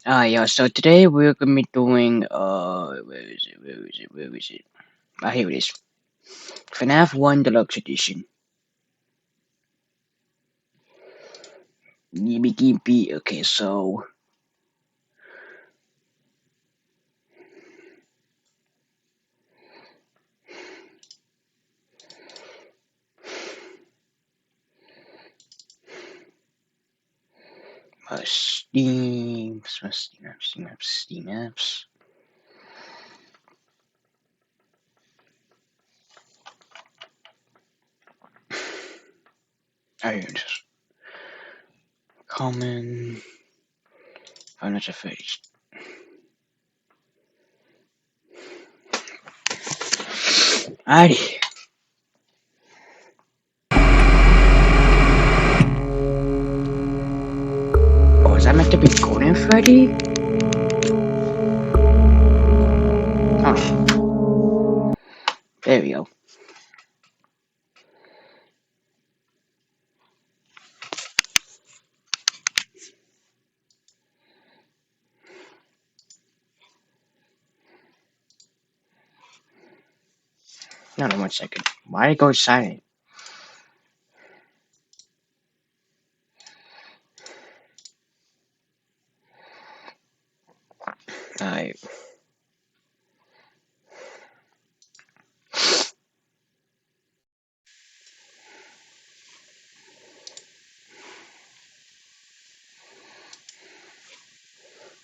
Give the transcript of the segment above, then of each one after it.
Yeah, so today we're gonna be doing, where is it? Ah, here it is. FNAF 1 Deluxe Edition. Okay, so, Steam apps. Oh, here it is. Common, financial face. Alrighty. Oh, is that meant to be Golden Freddy? Oh, there we go. No, no, 1 second. Why did it go silent? Alright.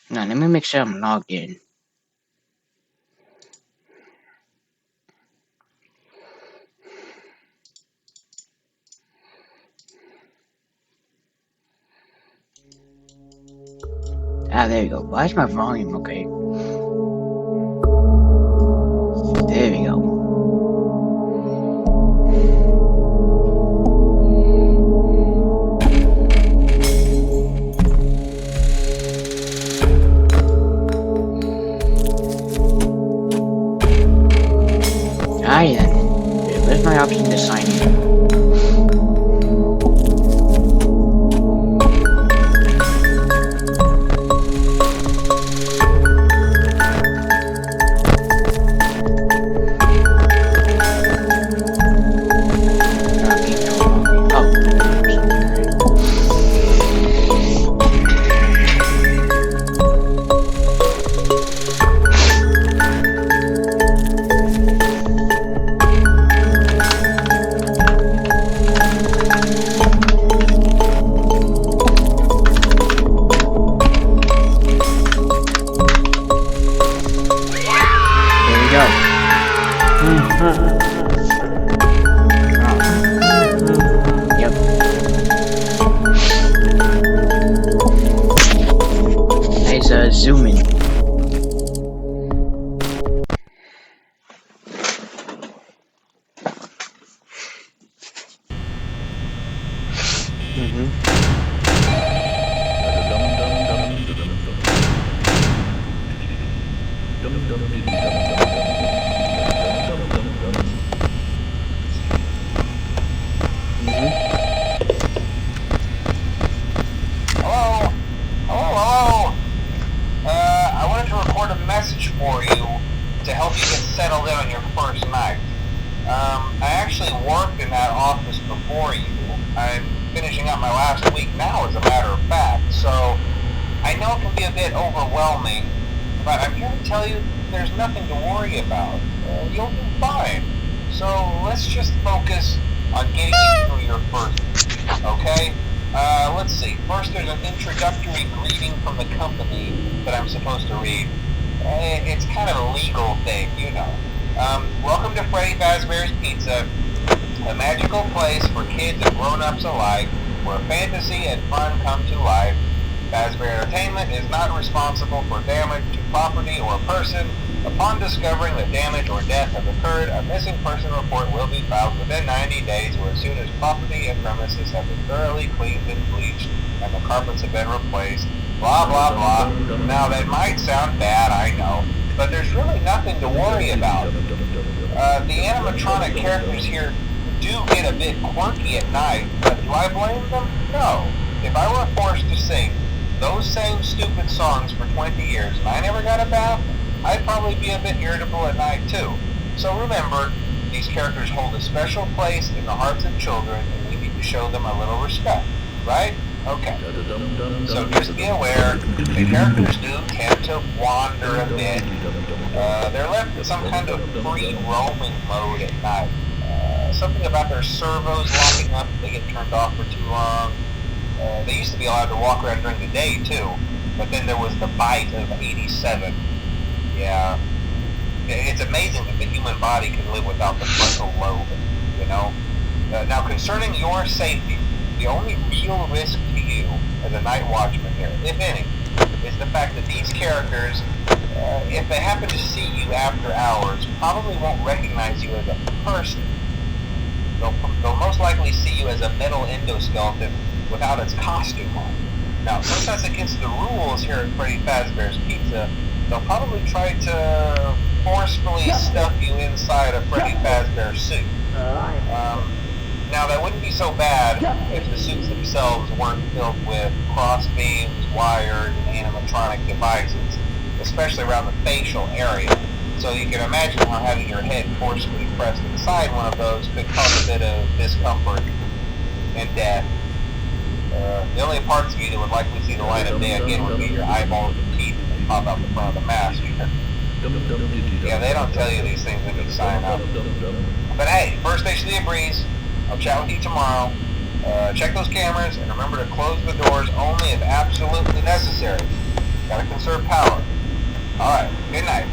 Now, let me make sure I'm logged in. Ah, there we go. Why is my volume okay? There we go. Alright then. Where's my option to sign in? Yep. Let's zoom in. I wanted to record a message for you to help you get settled in on your first night. I actually worked in that office before you. I'm finishing up my last week now, as a matter of fact, so I know it can be a bit overwhelming, but I'm here to tell you there's nothing to worry about. You'll be fine. So let's just focus on getting you through your first week, okay? Let's see. First, there's an introductory greeting from the company that I'm supposed to read. It's kind of a legal thing, you know. Welcome to Freddy Fazbear's Pizza, a magical place for kids and grown-ups alike, where fantasy and fun come to life. Fazbear Entertainment is not responsible for damage to property or person. Upon discovering that damage or death have occurred, a missing person report will be filed within 90 days or as soon as property and premises have been thoroughly cleaned and bleached and the carpets have been replaced. Blah, blah, blah. Now, that might sound bad, I know, but there's really nothing to worry about. The animatronic characters here do get a bit quirky at night, but do I blame them? No. If I were forced to sing those same stupid songs for 20 years and I never got a bath, I'd probably be a bit irritable at night too. So remember, these characters hold a special place in the hearts of children and we need to show them a little respect, right? Okay. So just be aware, the characters do tend to wander a bit. They're left in some kind of free roaming mode at night. Something about their servos locking up if they get turned off for too long. They used to be allowed to walk around during the day too, but then there was the bite of 87. Yeah. It's amazing that the human body can live without the frontal lobe, you know? Now concerning your safety, the only real risk to you as a night watchman here, if any, is the fact that these characters, if they happen to see you after hours, probably won't recognize you as a person. They'll most likely see you as a metal endoskeleton without its costume on. Now, since that's against the rules here at Freddy Fazbear's Pizza, they'll probably try to forcefully stuff you inside a Freddy Fazbear suit. Now, that wouldn't be so bad if the suits themselves weren't filled with cross beams, wires, and animatronic devices, especially around the facial area. So you can imagine how having your head forcefully pressed inside one of those could cause a bit of discomfort and death. The only parts of you that would likely see the light of day again would be your eyeballs and teeth that pop out the front of the mask. Yeah, they don't tell you these things when you sign up. But hey, first station of the breeze. I'll chat with you tomorrow. Check those cameras and remember to close the doors only if absolutely necessary. Gotta conserve power. Alright, good night.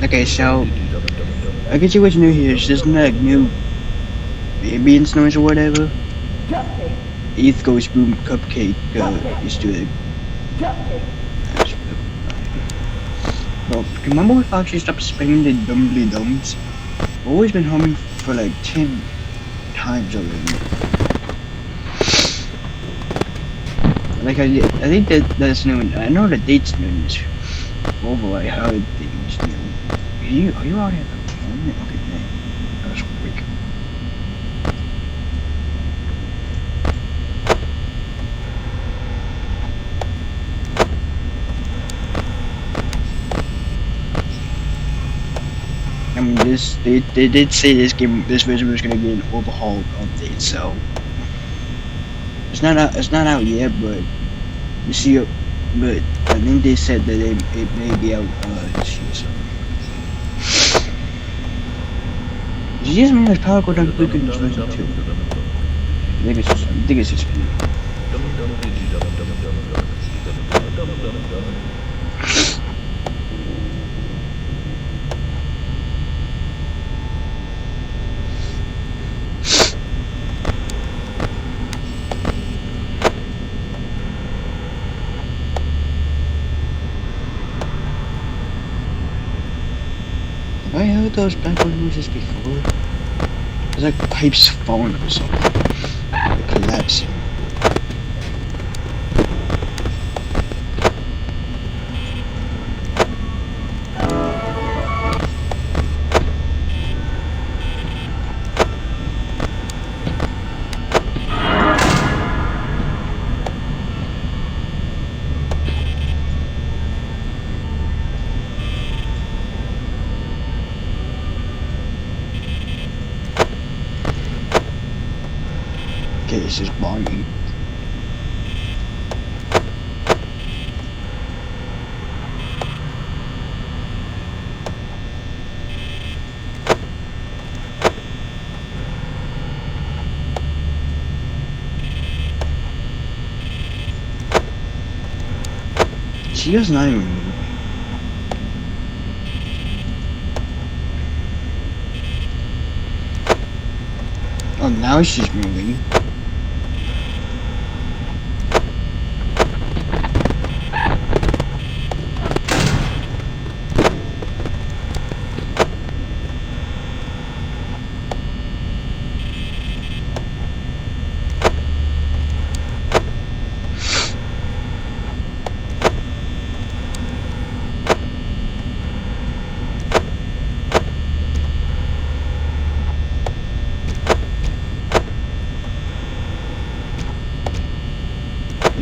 Okay, so I can see what's new here. It's just like new ambience noise or whatever. East Coast Boom Cupcake is doing. Well, remember we actually stopped spinning the dumbly dums? I've always been humming for like 10 times already. Like I think that's new. I know the date's new in this. Over I heard things new. Are you out here? Okay, man. That was quick. I mean, they did say this version was gonna get an overhaul update, so it's not out yet, but you see, but I think they said that it may be out this year. So does this mean there's power go down quicker in this version too? I think it's just me. Have I heard those background noises before? It's like pipes falling or something. Like collapsing. Okay, this is Bonnie. She is not even moving. Oh, now she's moving.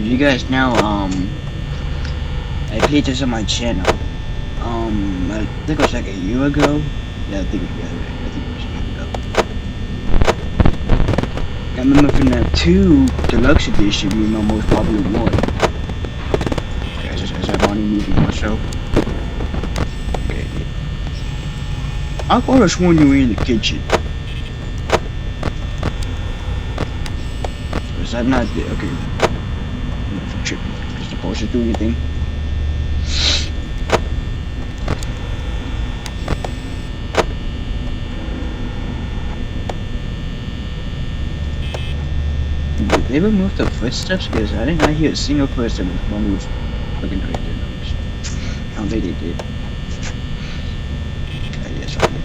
you guys know, I played this on my channel. I think it was like a year ago. Yeah, I think it was a year ago. I remember FNAF 2 Deluxe Edition being my most popular one. Guys, is that money moving myself? Okay. I could have sworn you were in the kitchen. Was that not the okay? I'm tripping. Is the poster do anything? Did they remove the footsteps? Because I did not hear a single footstep when we was looking right there. I don't think they did. Yes, I did.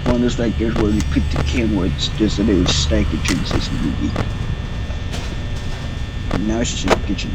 One of those like where you pick the cameras just so they would stack it to the CCTV. Now it's just in the kitchen.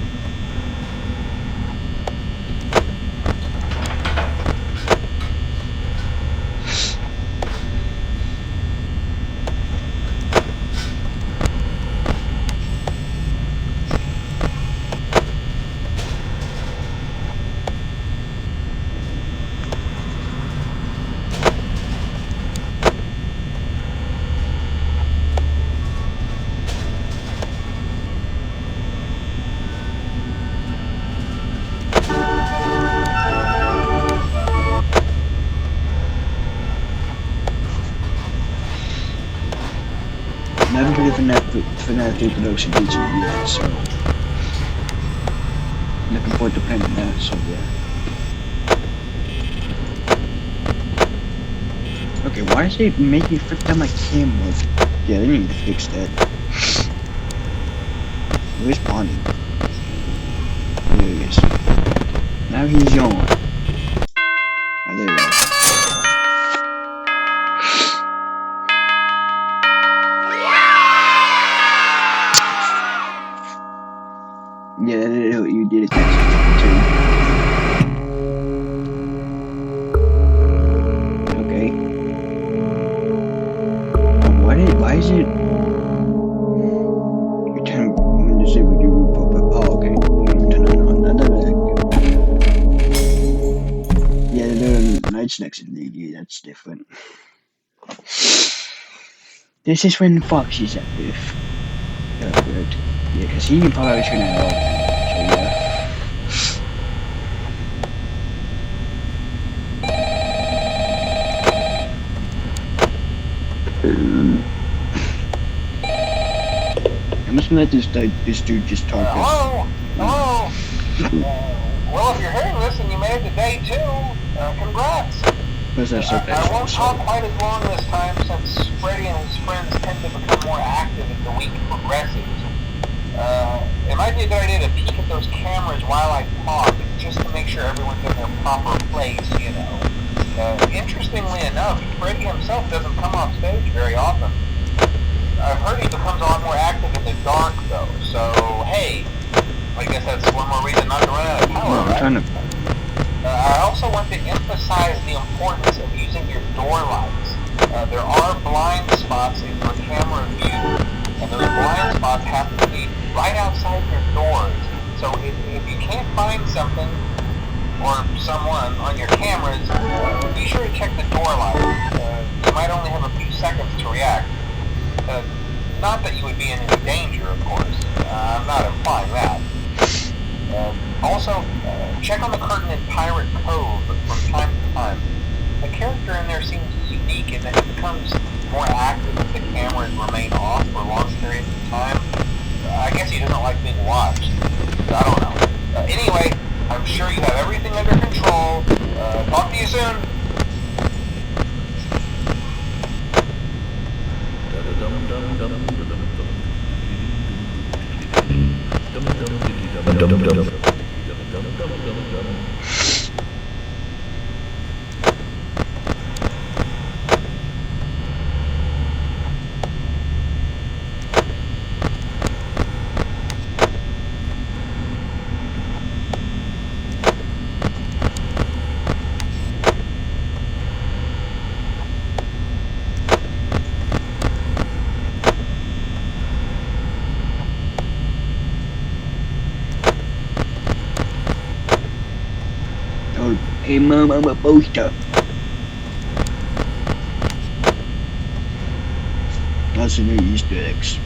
Never played FNAF 3 Deluxe Edition yet, so looking forward to playing that, so yeah. Okay, why does it make me flip down my camera? Yeah, they need to fix that. Where's Bonnie? There he is. Now he's yawn. Oh, there we go. Yeah, you did it. Okay. Why is it? You turn when disabled you will pop up. Oh, okay. Turn it on. Yeah, the night snacks in there. Yeah, that's different. This is when Foxy's active. Oh, good. Yeah, because he can probably turn it off. So, yeah. I must let this dude just talk. Hello? Hello? Well, if you're hearing this and you made it to day 2, congrats. I won't talk quite as long this time since Freddy and his friends tend to become more active as the week progresses. It might be a good idea to peek at those cameras while I talk, just to make sure everyone's in their proper place, you know. Interestingly enough, Freddy himself doesn't come off stage very often. I've heard he becomes a lot more active in the dark, though, so hey, I guess that's one more reason not to run out of power, right? I also want to emphasize the importance of using your door lights. There are blind spots in your camera view, and those blind spots happen to be right outside your doors. So if you can't find something or someone on your cameras, be sure to check the door light. You might only have a few seconds to react. Not that you would be in any danger, of course. I'm not implying that. Also, check on the curtain in Pirate Cove from time to time. The character in there seems unique in that he becomes more active if the cameras remain off for long periods of time. I guess he doesn't like being watched. I don't know. Anyway, I'm sure you have everything under control. Talk to you soon. Hey mom, I'm a poster. That's a new Easter eggs.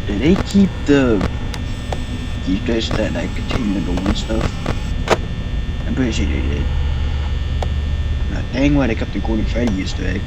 Did they keep the Easter eggs that like contain the gold and stuff? I'm pretty sure they did. Now, dang why they kept the Golden Freddy Easter egg.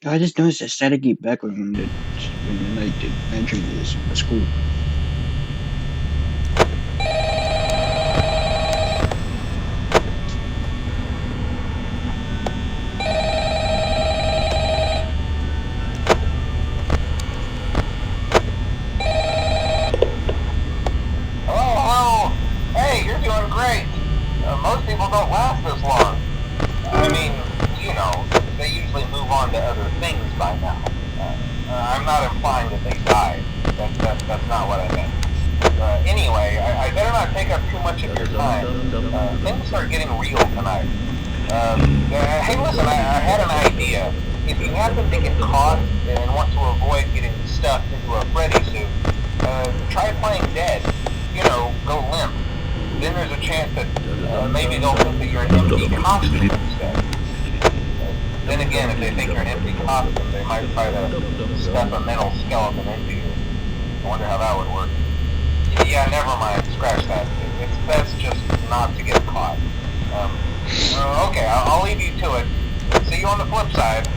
I just noticed a static background when like entering this. That's cool. Hello, hello. Hey, you're doing great. Most people don't last this long. I mean, you know, they usually move on to other things by now. I'm not implying that they died. That's not what I meant. Anyway, I better not take up too much of your time. Things are getting real tonight. Hey, listen, I had an idea. If you happen to get caught and want to avoid getting stuffed into a Freddy suit, try playing dead. You know, go limp. Then there's a chance that maybe they'll think that you're an empty costume instead. Then again, if they think you're an empty costume, they might try to stuff a metal skeleton into you. I wonder how that would work. Yeah, never mind. Scratch that. It's best just not to get caught. Okay, I'll leave you to it. See you on the flip side.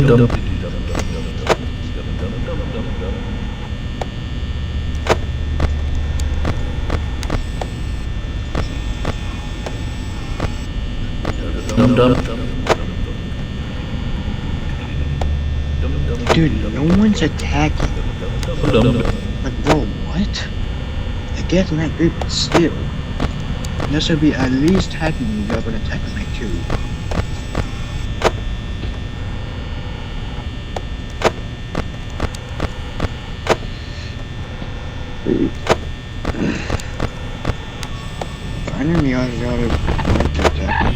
Dude, no one's attacking. Like, bro, what? I guess not great, but still. This would be at least attacking you, you're gonna attack me too. Finally, I got it. Attack.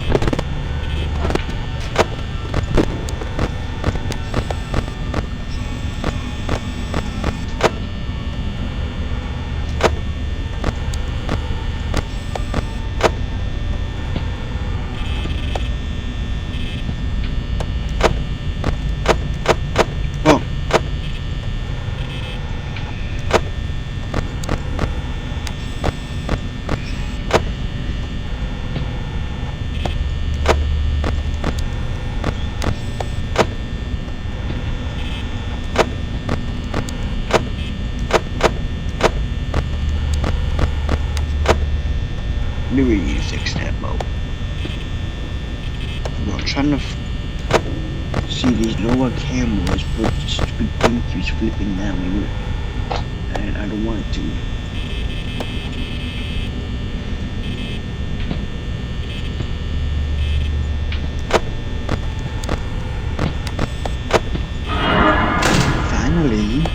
Never use extent mode. I'm trying to see these lower cameras, but the stupid thing keeps flipping down me, and I don't want it to. Finally.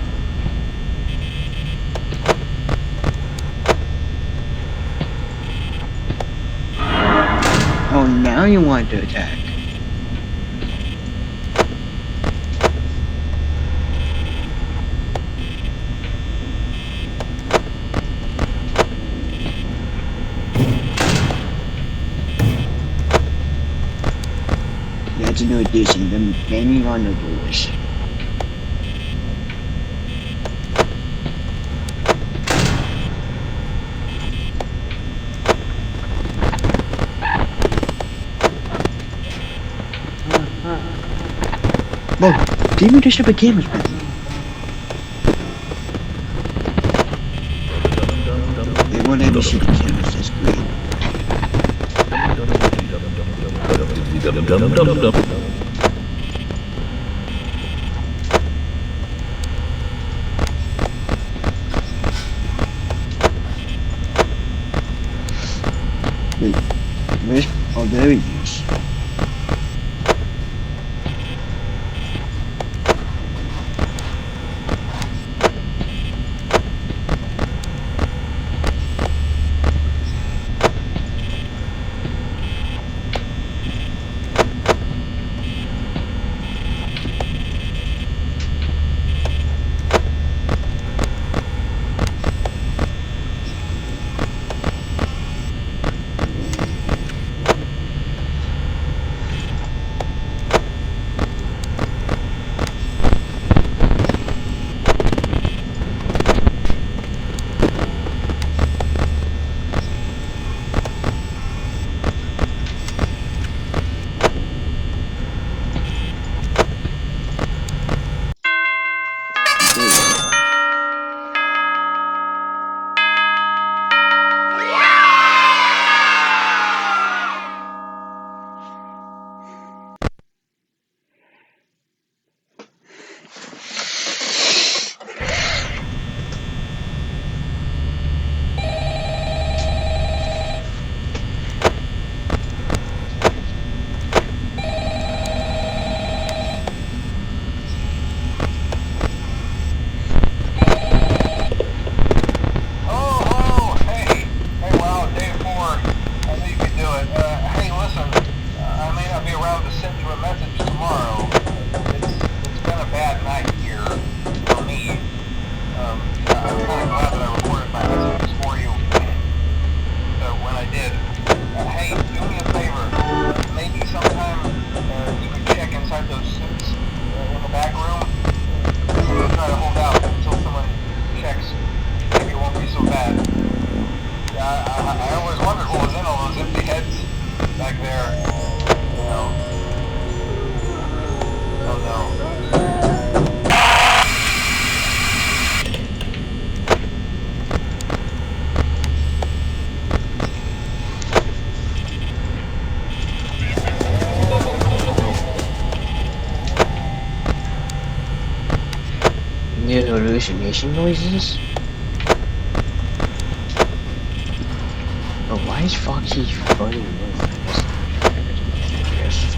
Oh, now you want to attack. That's a new addition, them banging on the doors. Bro, give me the stupid cameras, man. They won't let me shoot the cameras, that's great. Wait, where's... Oh, there he is. hallucination noises? But why is Foxy funny? Yes.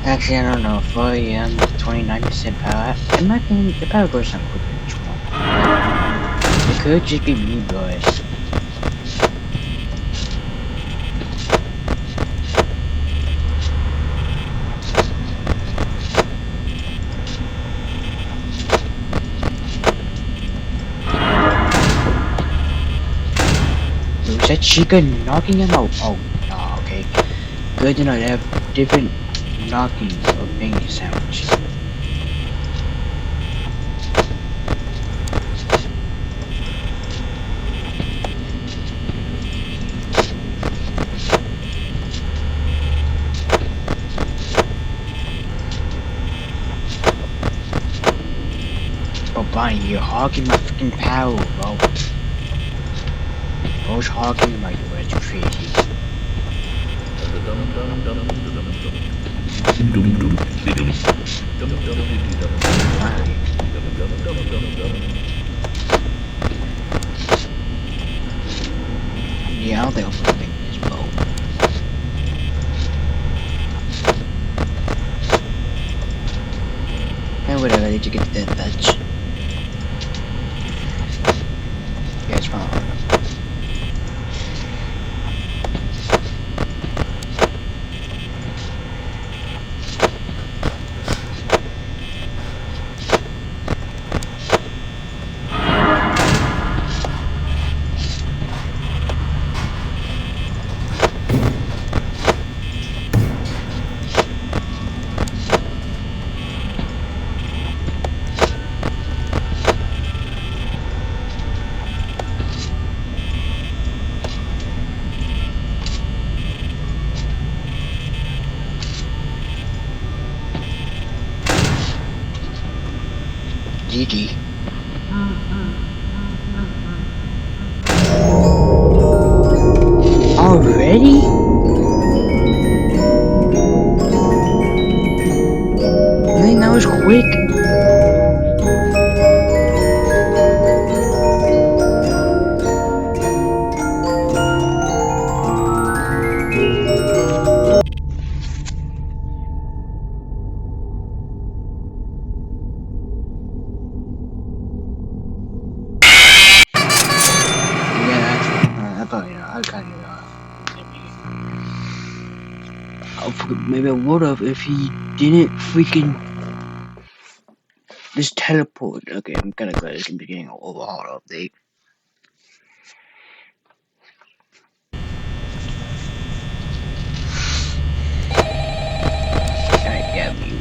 Actually, I don't know if I am 29% power. It might be the power goes down quicker than 12. could just be me, guys. Was that chica knocking him out? Oh, no, okay. Good to know they have different knocking or banging sounds. Bro, Bonnie, you're hogging my freaking power, bro. Bro's hogging my door, it's crazy. Yeah, I don't think I'll put this bow. And whatever, I need to get that touch. Yeah, it's fine. GG. Already? I think that was quick. Yeah, I thought, I kind of, maybe I would have if he didn't freaking just teleport. Okay, I'm kind of glad it's gonna be getting an overhaul update. I got you.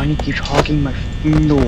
Why do you keep hogging my fucking door?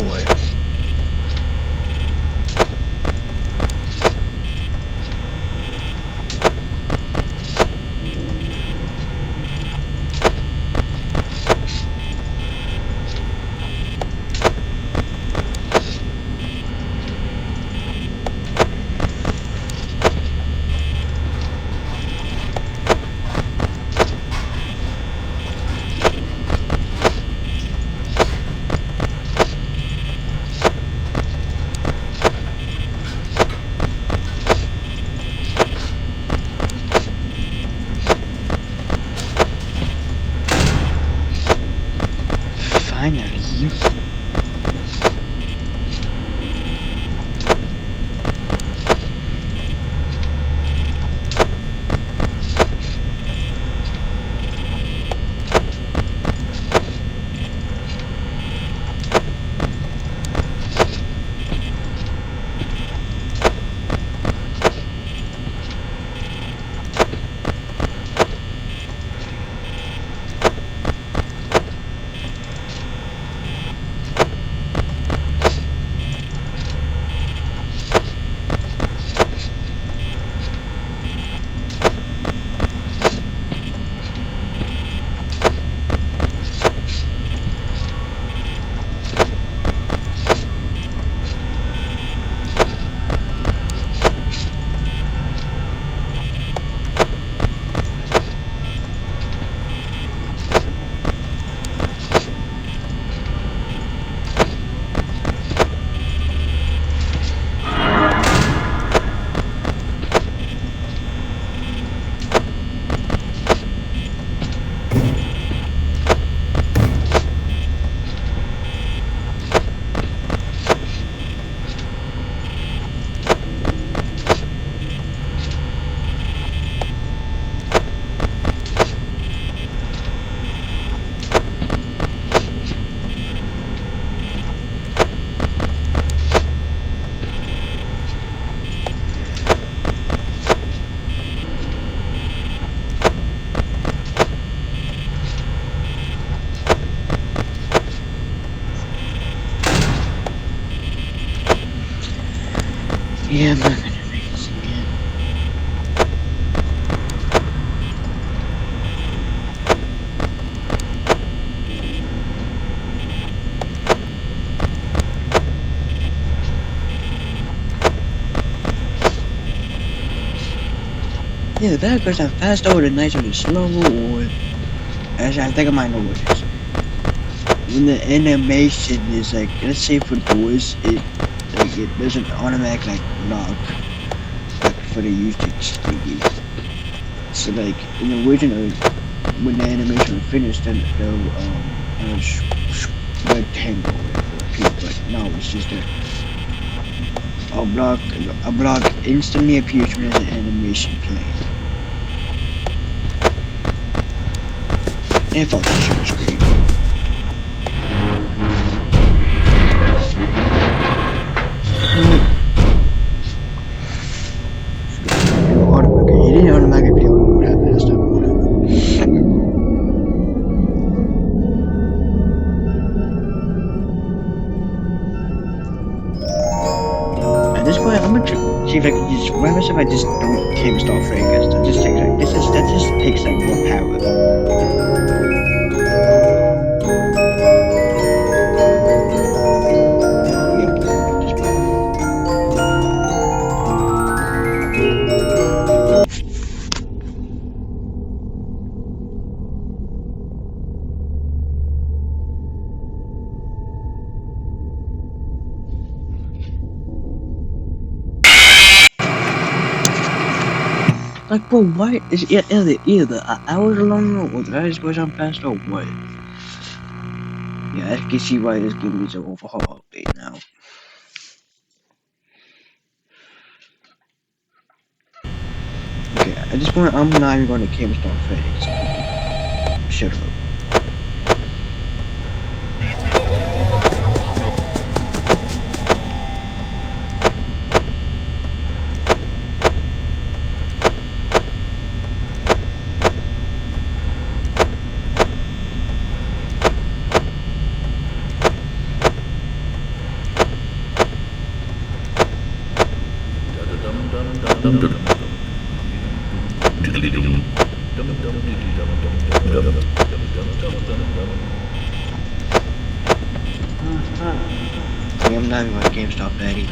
Finally. Yeah, I'm not gonna make this again. Yeah, that goes that fast or the nice or the slow or actually I think I might know what it is. When the animation is like, let's say for doors, it doesn't automatic like lock like for the usage thingy. So like in the original, when the animation was finished, then they'll rectangle but now it's just a block instantly appears when there's an animation playing. And it felt like share screen. It didn't automatically play what happened last time. At this point, I'm gonna see if I can just. What happens if I just don't tame start fragrance? That just takes like that just takes like more power. Like, bro, why is it either hours long or did I just go down fast or what? Yeah, I can see why this game needs an overhaul update now. Okay, at this point, I'm not even going to Camstar FedEx. Shut up. See, I'm not even like GameStop Patty.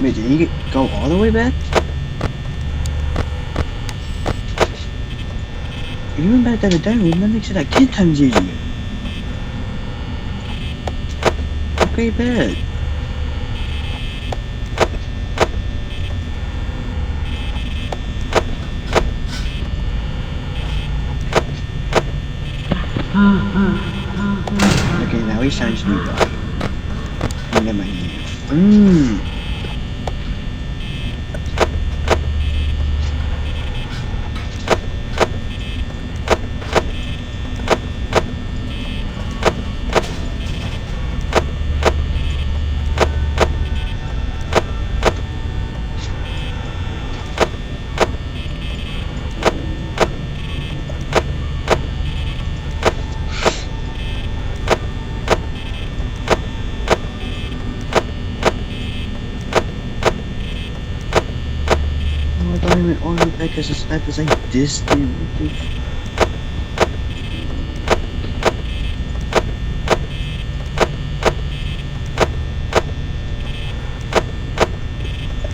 Wait, did he go all the way back? If you went back that other room, that makes it like 10 times easier. Okay, bad. Okay, now he sounds new guy. Never mind. All the way back because the sniper's like distant.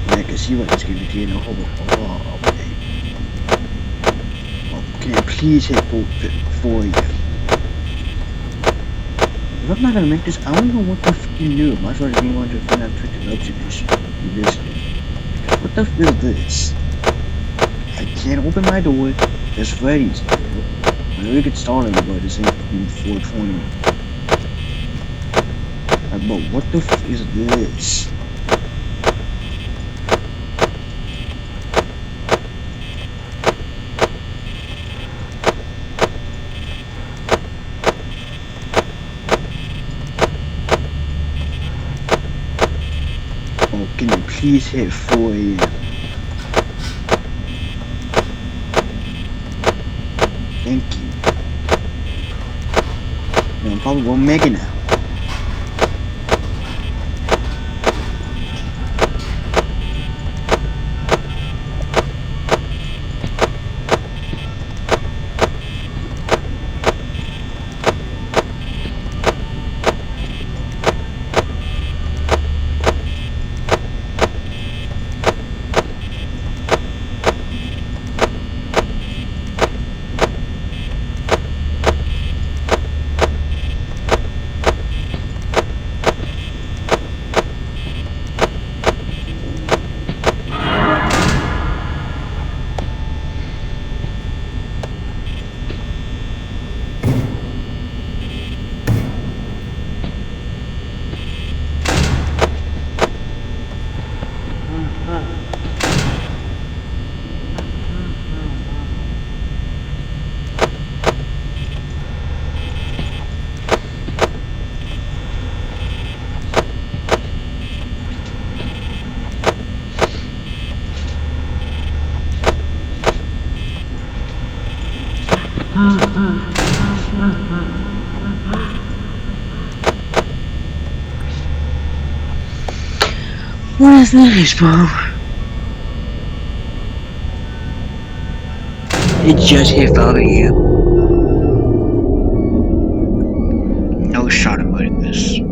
Yeah, because he wasn't going to get a whole lot of it. Oh, can you please hit for you? If I'm not gonna make this, I don't know what the fucking do. Might as well just be one to FNAF Trick Deluxe edition. You missed it. What the f is this? I can't open my door. There's Freddy's. We could start it, but it's in 420. But what the f is this? Oh, can you please hit 4 a.m.? Thank you. No, probably won't make it now. What is this, bro? It just hit 5 a.m. No shot of avoiding this.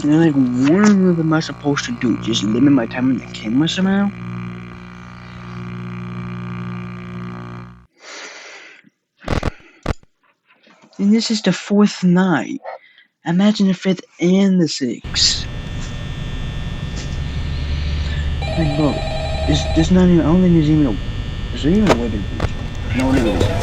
And then, like, what am I supposed to do? Just limit my time on the camera somehow? And this is the 4th night. Imagine the 5th and the 6th. Like, bro, this not even, I don't think there's even a, is there even a way to do this? No, there isn't.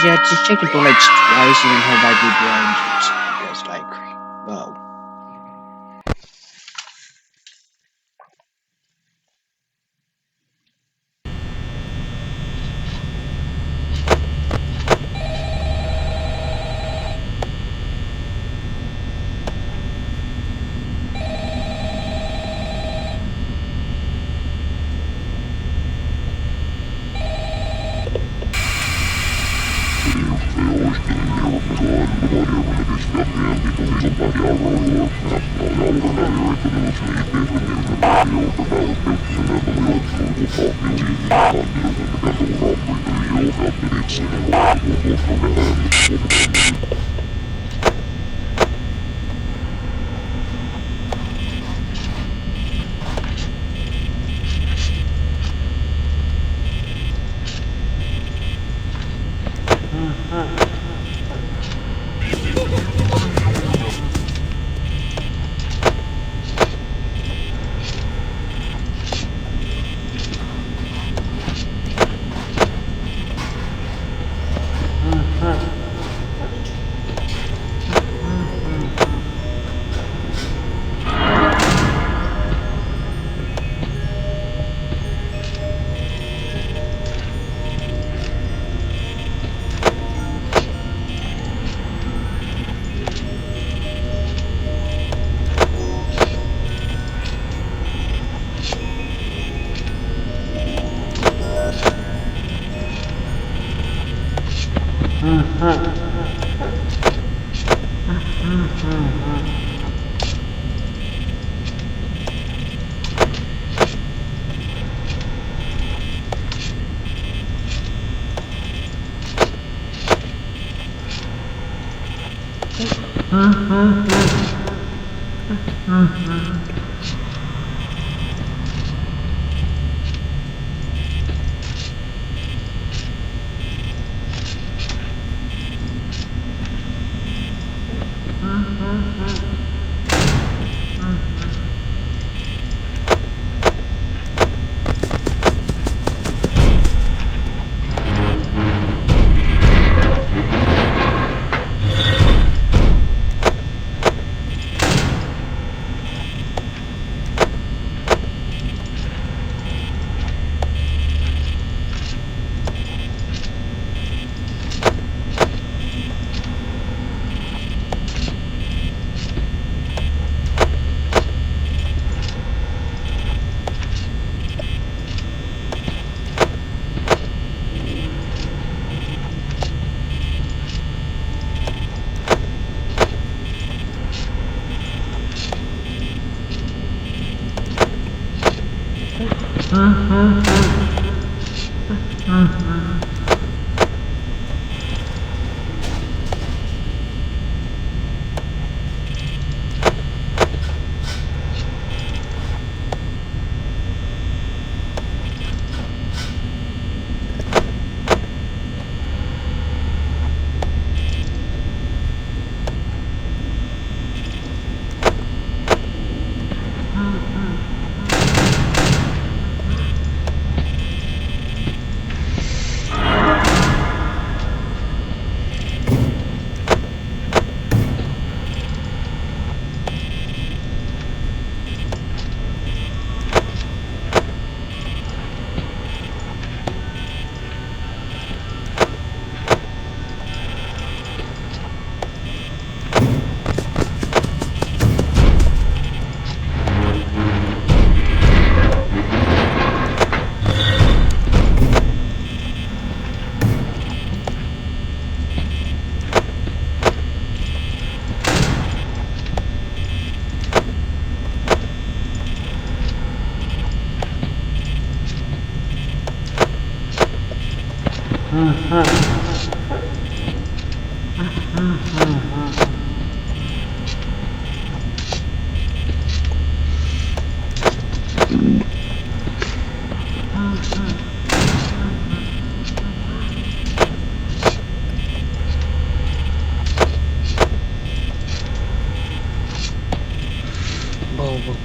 yeah, just check the bullets twice and then head back to the engines because, like, well.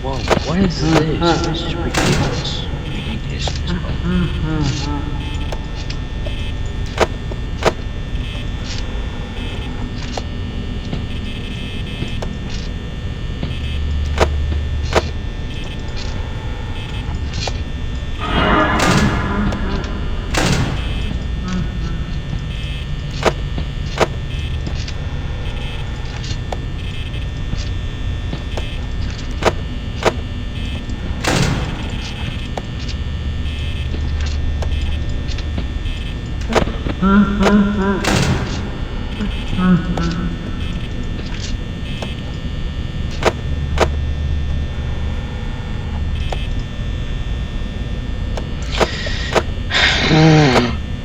Whoa, what is this? This is ridiculous. Ridiculousness, bro. You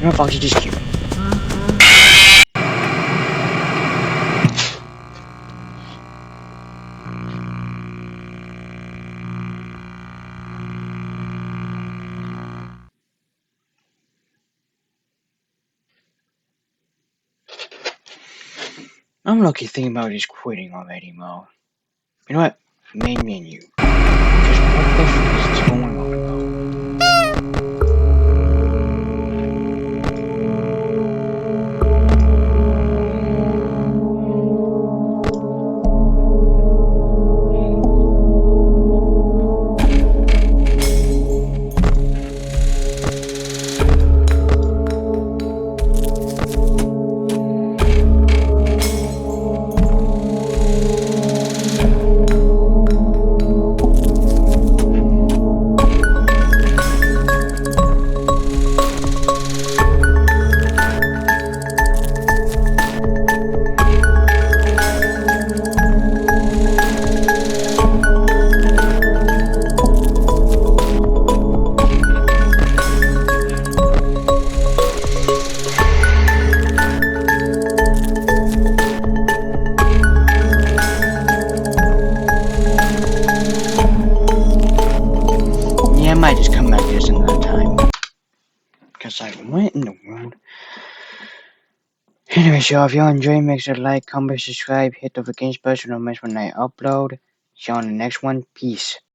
know, Foxy, just cute. I'm lucky thinking about is quitting already, Mo. You know what? Main menu. Just what the fuck is going on, Mo? Yeah, I might just come back to this another time. Because, like, what in the world? Anyway, so if y'all enjoy, make sure to like, comment, subscribe, hit the notification button so you don't miss when I upload. See you on the next one. Peace.